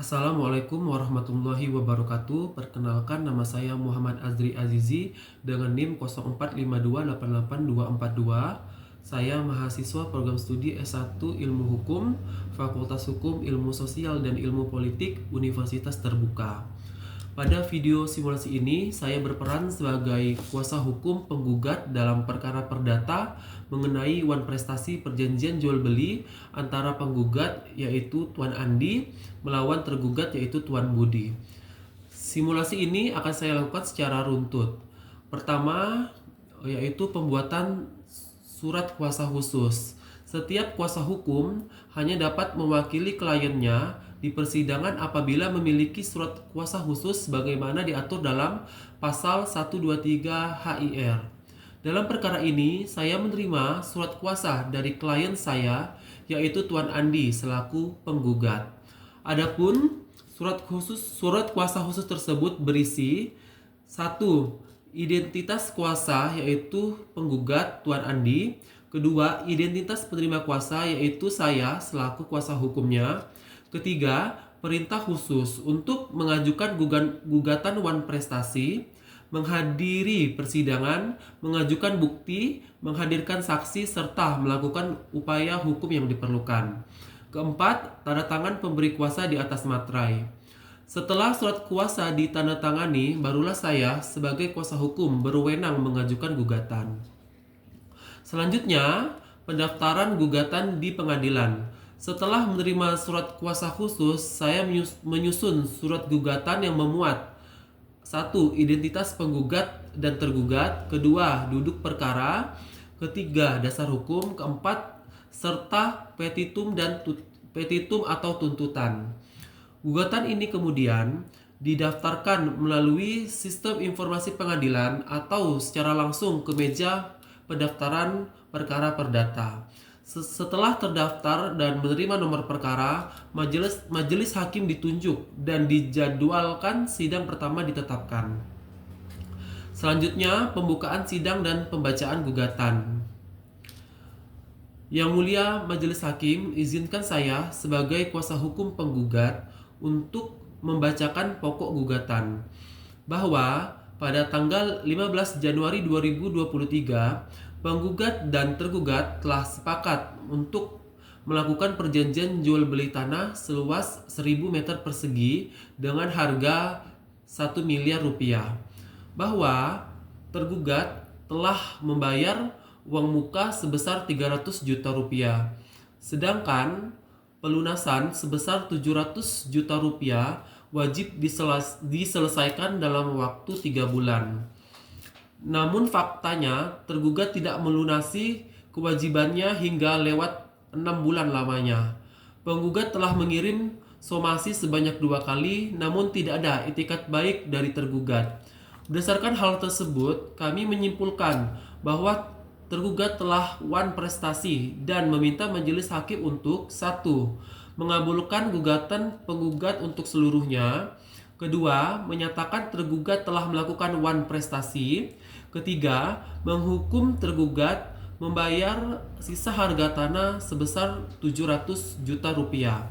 Assalamualaikum warahmatullahi wabarakatuh. Perkenalkan, nama saya Muhammad Azri Azizi dengan NIM 0452888242. Saya mahasiswa program studi S1 Ilmu Hukum, Fakultas Hukum, Ilmu Sosial dan Ilmu Politik, Universitas Terbuka. Pada video simulasi ini, saya berperan sebagai kuasa hukum penggugat dalam perkara perdata mengenai wan prestasi perjanjian jual beli antara penggugat yaitu Tuan Andi melawan tergugat yaitu Tuan Budi. Simulasi ini akan saya lakukan secara runtut. Pertama, yaitu pembuatan surat kuasa khusus. Setiap kuasa hukum hanya dapat mewakili kliennya di persidangan apabila memiliki surat kuasa khusus sebagaimana diatur dalam pasal 123 HIR. Dalam perkara ini, saya menerima surat kuasa dari klien saya, yaitu Tuan Andi selaku penggugat. Adapun surat kuasa khusus tersebut berisi 1. Identitas kuasa yaitu penggugat Tuan Andi. Kedua, identitas penerima kuasa yaitu saya selaku kuasa hukumnya. Ketiga, perintah khusus untuk mengajukan gugatan wan prestasi, menghadiri persidangan, mengajukan bukti, menghadirkan saksi, serta melakukan upaya hukum yang diperlukan. Keempat, tanda tangan pemberi kuasa di atas materai. Setelah surat kuasa ditandatangani, barulah saya sebagai kuasa hukum berwenang mengajukan gugatan. Selanjutnya, pendaftaran gugatan di pengadilan. Setelah menerima surat kuasa khusus, saya menyusun surat gugatan yang memuat 1. Identitas penggugat dan tergugat. Kedua, duduk perkara. Ketiga, dasar hukum. Keempat, serta petitum atau tuntutan. Gugatan ini kemudian didaftarkan melalui sistem informasi pengadilan atau secara langsung ke meja pendaftaran perkara perdata. Setelah terdaftar dan menerima nomor perkara, majelis hakim ditunjuk dan dijadwalkan sidang pertama ditetapkan. Selanjutnya, pembukaan sidang dan pembacaan gugatan. Yang mulia majelis hakim, izinkan saya sebagai kuasa hukum penggugat untuk membacakan pokok gugatan. Bahwa pada tanggal 15 Januari 2023, penggugat dan tergugat telah sepakat untuk melakukan perjanjian jual beli tanah seluas 1000 meter persegi dengan harga 1 miliar rupiah. Bahwa tergugat telah membayar uang muka sebesar 300 juta rupiah. Sedangkan pelunasan sebesar 700 juta rupiah wajib diselesaikan dalam waktu 3 bulan. Namun faktanya tergugat tidak melunasi kewajibannya hingga lewat 6 bulan lamanya. Penggugat telah mengirim somasi sebanyak 2 kali, namun tidak ada itikat baik dari tergugat. Berdasarkan hal tersebut, kami menyimpulkan bahwa tergugat telah wan prestasi dan meminta majelis hakim untuk 1. Mengabulkan gugatan penggugat untuk seluruhnya. Kedua, menyatakan tergugat telah melakukan wan prestasi. Ketiga, menghukum tergugat membayar sisa harga tanah sebesar 700 juta rupiah.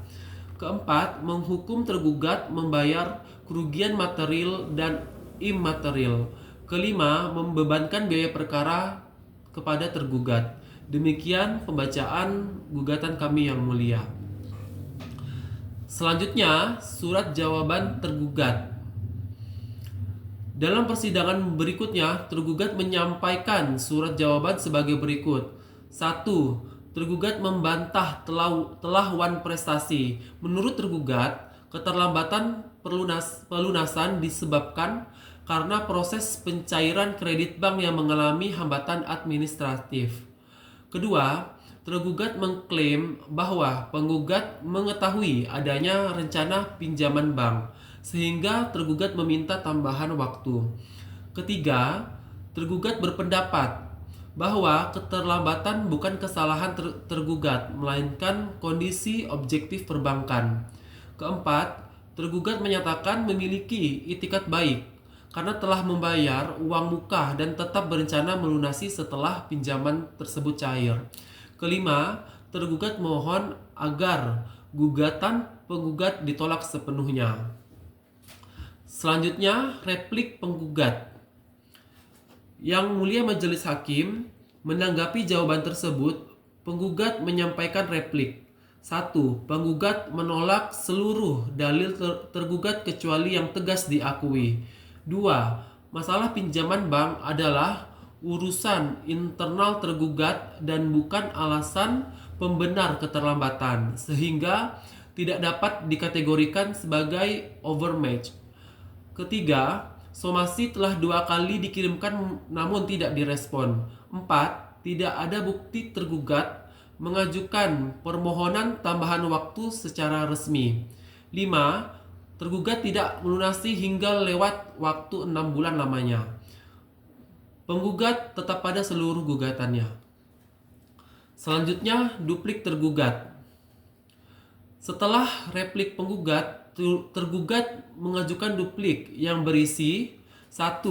Keempat, menghukum tergugat membayar kerugian material dan imaterial. Kelima, membebankan biaya perkara kepada tergugat. Demikian pembacaan gugatan kami yang mulia. Selanjutnya, surat jawaban tergugat. Dalam persidangan berikutnya, tergugat menyampaikan surat jawaban sebagai berikut. 1. Tergugat membantah telah wan prestasi. Menurut tergugat, keterlambatan pelunasan disebabkan karena proses pencairan kredit bank yang mengalami hambatan administratif. Kedua, tergugat mengklaim bahwa penggugat mengetahui adanya rencana pinjaman bank, sehingga tergugat meminta tambahan waktu. Ketiga, tergugat berpendapat bahwa keterlambatan bukan kesalahan tergugat, melainkan kondisi objektif perbankan. Keempat, tergugat menyatakan memiliki itikat baik karena telah membayar uang muka dan tetap berencana melunasi setelah pinjaman tersebut cair. Kelima, tergugat mohon agar gugatan penggugat ditolak sepenuhnya. Selanjutnya, replik penggugat. Yang Mulia Majelis Hakim menanggapi jawaban tersebut, penggugat menyampaikan replik. 1. Penggugat menolak seluruh dalil tergugat kecuali yang tegas diakui. 2. Masalah pinjaman bank adalah urusan internal tergugat dan bukan alasan pembenar keterlambatan, sehingga tidak dapat dikategorikan sebagai overmatch. Ketiga, somasi telah 2 kali dikirimkan namun tidak direspon. 4. Tidak ada bukti tergugat mengajukan permohonan tambahan waktu secara resmi. 5. Tergugat tidak melunasi hingga lewat waktu 6 bulan lamanya. Penggugat tetap pada seluruh gugatannya. Selanjutnya, duplik tergugat. Setelah replik penggugat, tergugat mengajukan duplik yang berisi 1.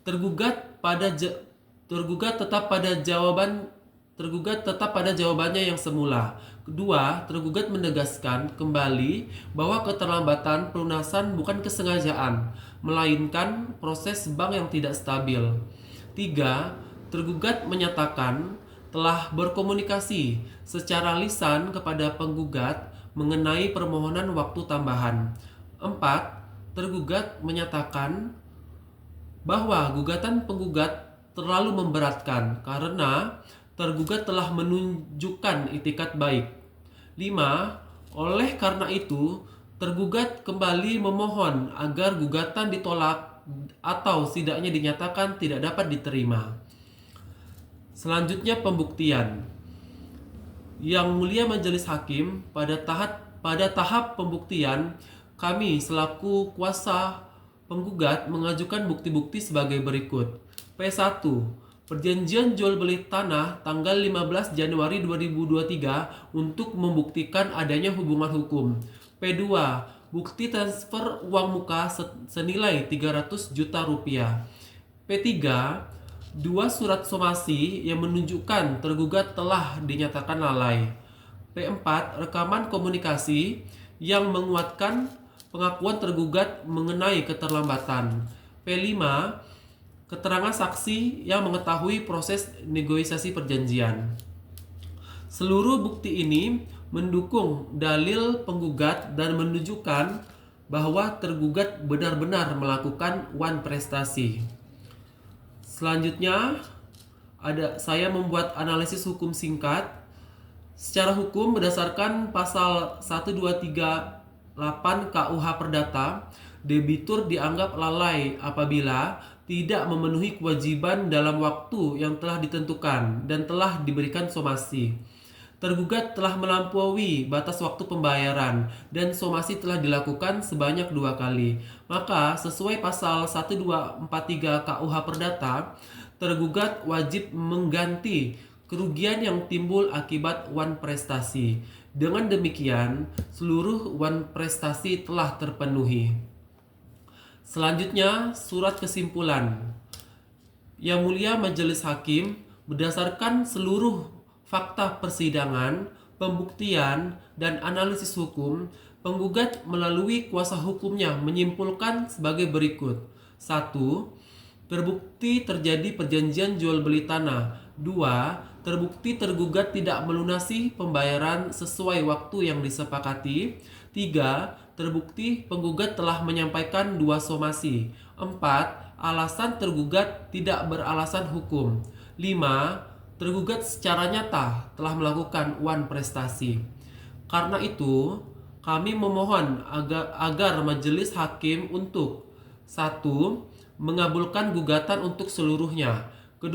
Tergugat tetap pada jawabannya yang semula. Kedua, tergugat menegaskan kembali bahwa keterlambatan pelunasan bukan kesengajaan, melainkan proses bank yang tidak stabil. 3. Tergugat menyatakan telah berkomunikasi secara lisan kepada penggugat mengenai permohonan waktu tambahan. 4. Tergugat menyatakan bahwa gugatan penggugat terlalu memberatkan karena tergugat telah menunjukkan itikat baik. 5. Oleh karena itu, tergugat kembali memohon agar gugatan ditolak atau setidaknya dinyatakan tidak dapat diterima. Selanjutnya, pembuktian. Yang Mulia Majelis Hakim, pada tahap pembuktian, kami selaku kuasa penggugat mengajukan bukti-bukti sebagai berikut. P1. Perjanjian jual beli tanah tanggal 15 Januari 2023 untuk membuktikan adanya hubungan hukum. P2. Bukti transfer uang muka senilai 300 juta rupiah. P3. 2 surat somasi yang menunjukkan tergugat telah dinyatakan lalai. P4. Rekaman komunikasi yang menguatkan pengakuan tergugat mengenai keterlambatan. P5. Keterangan saksi yang mengetahui proses negosiasi perjanjian. Seluruh bukti ini mendukung dalil penggugat dan menunjukkan bahwa tergugat benar-benar melakukan wan prestasi. Selanjutnya, saya membuat analisis hukum singkat. Secara hukum berdasarkan pasal 1238 KUH Perdata, debitur dianggap lalai apabila tidak memenuhi kewajiban dalam waktu yang telah ditentukan dan telah diberikan somasi. Tergugat telah melampaui batas waktu pembayaran dan somasi telah dilakukan sebanyak 2 kali. Maka sesuai pasal 1243 KUH Perdata, tergugat wajib mengganti kerugian yang timbul akibat wan prestasi. Dengan demikian, seluruh wan prestasi telah terpenuhi. Selanjutnya, surat kesimpulan. Yang Mulia Majelis Hakim, berdasarkan seluruh fakta persidangan, pembuktian, dan analisis hukum, penggugat melalui kuasa hukumnya menyimpulkan sebagai berikut. 1. Terbukti terjadi perjanjian jual beli tanah. 2. Terbukti tergugat tidak melunasi pembayaran sesuai waktu yang disepakati. 3. Terbukti penggugat telah menyampaikan 2 somasi. 4. Alasan tergugat tidak beralasan hukum. 5. Tergugat secara nyata telah melakukan wan prestasi. Karena itu, kami memohon agar majelis hakim untuk 1. Mengabulkan gugatan untuk seluruhnya. 2.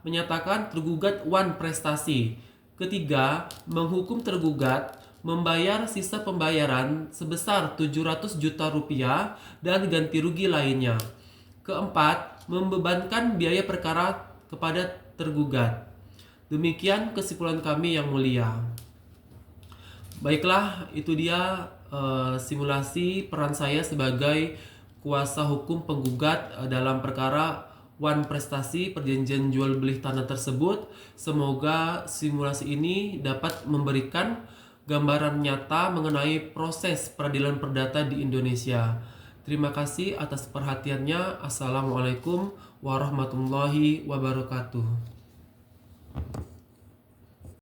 Menyatakan tergugat wan prestasi. 3. Menghukum tergugat membayar sisa pembayaran sebesar 700 juta rupiah dan ganti rugi lainnya. 4. Membebankan biaya perkara kepada tergugat. Demikian kesimpulan kami yang mulia. Baiklah, itu dia simulasi peran saya sebagai kuasa hukum penggugat dalam perkara wan prestasi perjanjian jual beli tanah tersebut. Semoga simulasi ini dapat memberikan gambaran nyata mengenai proses peradilan perdata di Indonesia. Terima kasih atas perhatiannya. Assalamualaikum warahmatullahi wabarakatuh.